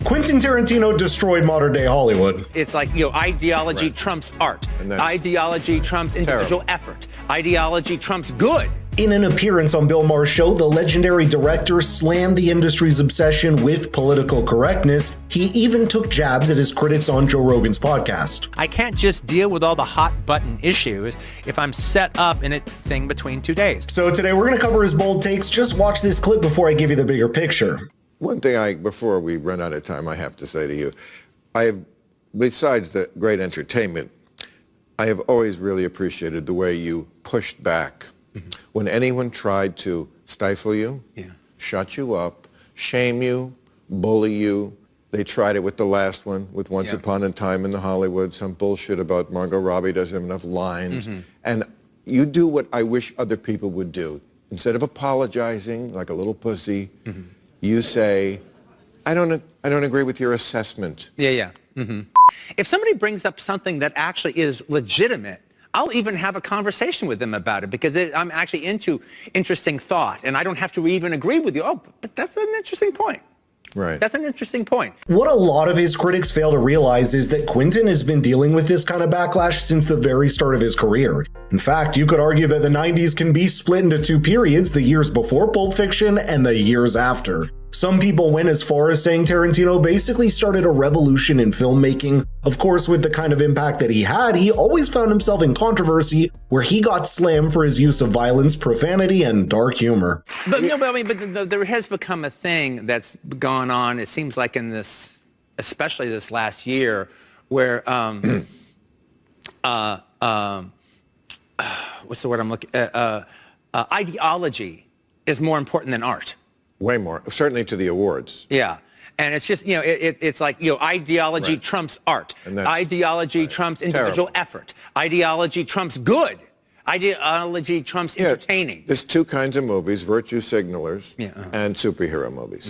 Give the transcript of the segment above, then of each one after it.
Quentin Tarantino destroyed modern-day Hollywood. It's like, ideology trumps art. Ideology trumps individual effort. Ideology trumps good. In an appearance on Bill Maher's show, the legendary director slammed the industry's obsession with political correctness. He even took jabs at his critics on Joe Rogan's podcast. I can't just deal with all the hot button issues if I'm set up in a thing between 2 days. So today we're going to cover his bold takes. Just watch this clip before I give you the bigger picture. One thing before we run out of time, I have to say to you, besides the great entertainment, I have always really appreciated the way you pushed back when anyone tried to stifle you, shut you up, shame you, bully you. They tried it with the last one, with Once Upon a Time in the Hollywood, some bullshit about Margot Robbie doesn't have enough lines. And you do what I wish other people would do. Instead of apologizing like a little pussy, you say, I don't agree with your assessment. If somebody brings up something that actually is legitimate, I'll even have a conversation with them about it because I'm actually into interesting thought and I don't have to even agree with you. Oh, but that's an interesting point. Right. That's an interesting point. What a lot of his critics fail to realize is that Quentin has been dealing with this kind of backlash since the very start of his career. In fact, you could argue that the 90s can be split into two periods, the years before Pulp Fiction and the years after. Some people went as far as saying Tarantino basically started a revolution in filmmaking. Of course, with the kind of impact that he had, he always found himself in controversy where he got slammed for his use of violence, profanity, and dark humor. But there has become a thing that's gone on, it seems like in this, especially this last year, where, what's the word I'm looking at? Ideology is more important than art. Way more, certainly to the awards. Yeah. And it's just, it's like, ideology trumps art. Ideology trumps individual effort. Ideology trumps good. Ideology trumps entertaining. There's two kinds of movies, virtue signalers and superhero movies.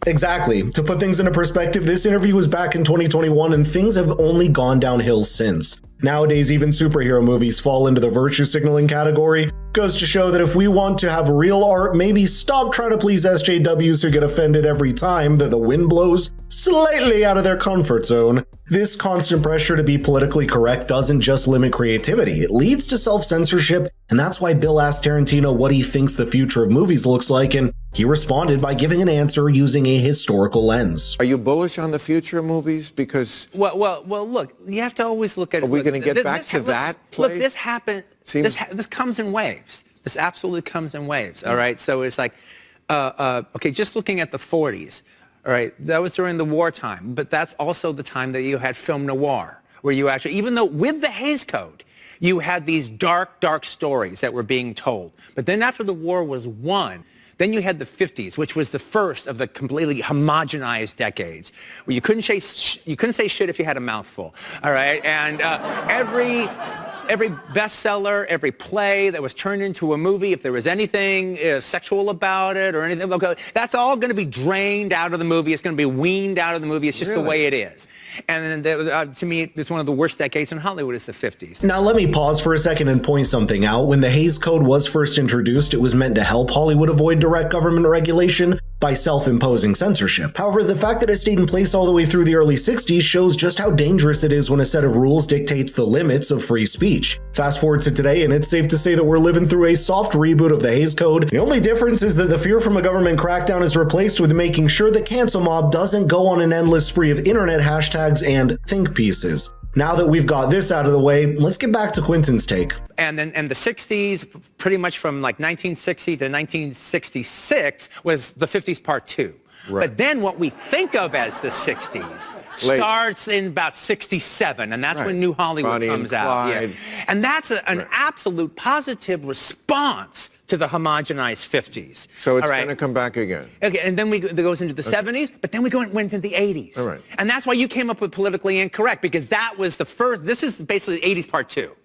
Exactly. To put things into perspective, this interview was back in 2021 and things have only gone downhill since. Nowadays, even superhero movies fall into the virtue signaling category. Goes to show that if we want to have real art, maybe stop trying to please SJWs who get offended every time that the wind blows slightly out of their comfort zone. This constant pressure to be politically correct doesn't just limit creativity, it leads to self-censorship, and that's why Bill asked Tarantino what he thinks the future of movies looks like, and he responded by giving an answer using a historical lens. Are you bullish on the future of movies? Because well, look, you have to always look at. Are we going to get back to that place? Look, this happened. This comes in waves. This absolutely comes in waves. All right, so it's like, okay, just looking at the 40s. All right, that was during the wartime, but that's also the time that you had film noir, where you actually, even though with the Hays Code, you had these dark, dark stories that were being told. But then after the war was won, then you had the 50s, which was the first of the completely homogenized decades, where you couldn't say shit if you had a mouthful, all right? And every bestseller, every play that was turned into a movie, if there was anything sexual about it or anything, that's all going to be drained out of the movie. It's going to be weaned out of the movie. It's just the way it is. And then, to me, it's one of the worst decades in Hollywood is the 50s. Now, let me pause for a second and point something out. When the Hays Code was first introduced, it was meant to help Hollywood avoid direct government regulation by self-imposing censorship. However, the fact that it stayed in place all the way through the early 60s shows just how dangerous it is when a set of rules dictates the limits of free speech. Fast forward to today, and it's safe to say that we're living through a soft reboot of the Hays Code. The only difference is that the fear from a government crackdown is replaced with making sure the cancel mob doesn't go on an endless spree of internet hashtags and think pieces. Now that we've got this out of the way, let's get back to Quentin's take. And the 60s, pretty much from like 1960 to 1966, was the 50s part 2. Right. But then what we think of as the 60s starts in about 67, and that's when New Hollywood Bonnie comes and out. Clyde. Yeah. And that's an absolute positive response to the homogenized 50s. So it's going to come back again. Okay, and then it goes into the 70s, but then went into the 80s. All right. And that's why you came up with politically incorrect, because that was the first, this is basically the 80s part 2.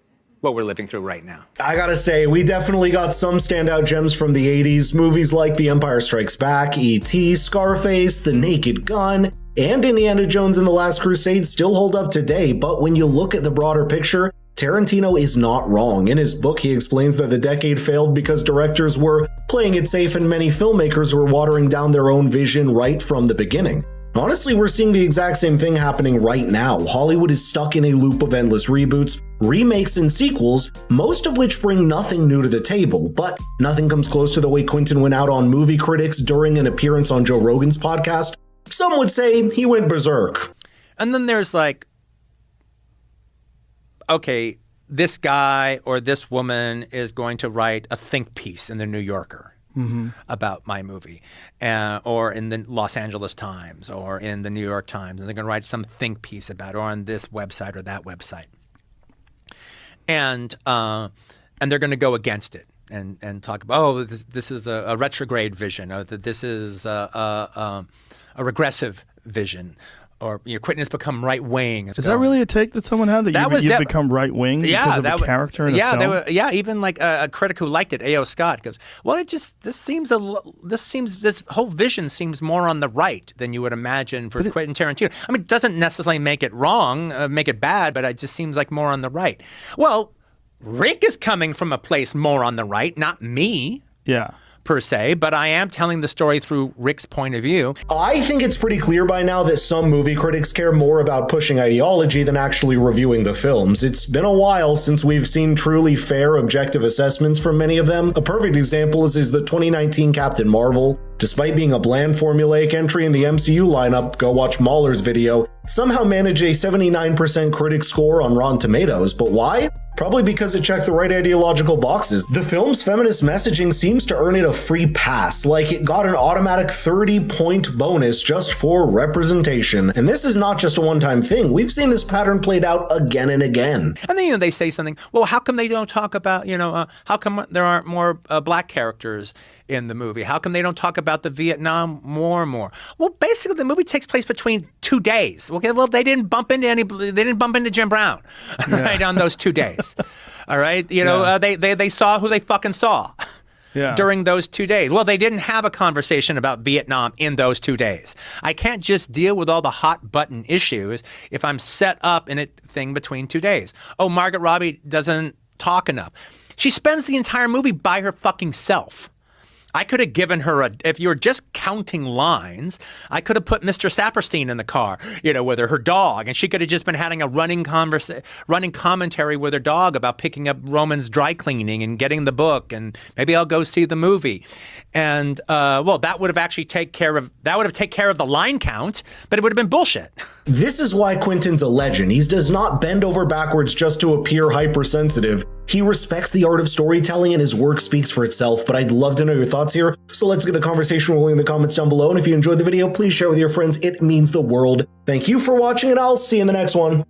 What we're living through right now. I gotta say, we definitely got some standout gems from the 80s. Movies like The Empire Strikes Back, E.T., Scarface, The Naked Gun, and Indiana Jones and the Last Crusade still hold up today, but when you look at the broader picture, Tarantino is not wrong. In his book, he explains that the decade failed because directors were playing it safe and many filmmakers were watering down their own vision right from the beginning. Honestly, we're seeing the exact same thing happening right now. Hollywood is stuck in a loop of endless reboots, remakes, and sequels, most of which bring nothing new to the table, but nothing comes close to the way Quentin went out on movie critics during an appearance on Joe Rogan's podcast. Some would say he went berserk. And then there's like, okay, this guy or this woman is going to write a think piece in the New Yorker about my movie, or in the Los Angeles Times, or in the New York Times, and they're going to write some think piece about it, or on this website or that website, and they're going to go against it and talk about, oh, this is a retrograde vision, or that this is a regressive vision. Or Quentin has become right wing. Is that really a take that someone had, that you've become right wing because of a character in a film? Even like a critic who liked it, A.O. Scott, goes, well, this whole vision seems more on the right than you would imagine for Quentin Tarantino. I mean, it doesn't necessarily make it wrong, make it bad, but it just seems like more on the right. Well, Rick is coming from a place more on the right, not me. Yeah. Per se, but I am telling the story through Rick's point of view. I think it's pretty clear by now that some movie critics care more about pushing ideology than actually reviewing the films. It's been a while since we've seen truly fair, objective assessments from many of them. A perfect example is the 2019 Captain Marvel. Despite being a bland formulaic entry in the MCU lineup, go watch Mahler's video, somehow managed a 79% critic score on Rotten Tomatoes. But why? Probably because it checked the right ideological boxes. The film's feminist messaging seems to earn it a free pass, like it got an automatic 30-point bonus just for representation. And this is not just a one-time thing. We've seen this pattern played out again and again. And then they say something, well, how come they don't talk about, how come there aren't more black characters in the movie? How come they don't talk about the Vietnam War more? Well, basically, the movie takes place between 2 days. Okay, well, they didn't bump into Jim Brown, right, on those 2 days. All right, they saw who they fucking saw. Yeah. During those 2 days. Well, they didn't have a conversation about Vietnam in those 2 days. I can't just deal with all the hot button issues if I'm set up in a thing between 2 days. Oh, Margaret Robbie doesn't talk enough. She spends the entire movie by her fucking self. I could have given her if you were just counting lines, I could have put Mr. Saperstein in the car, with her dog, and she could have just been having a running commentary with her dog about picking up Roman's dry cleaning and getting the book, and maybe I'll go see the movie. And that would have actually taken care of the line count, but it would have been bullshit. This is why Quentin's a legend. He does not bend over backwards just to appear hypersensitive. He respects the art of storytelling and his work speaks for itself, but I'd love to know your thoughts here. So let's get the conversation rolling in the comments down below. And if you enjoyed the video, please share with your friends. It means the world. Thank you for watching, and I'll see you in the next one.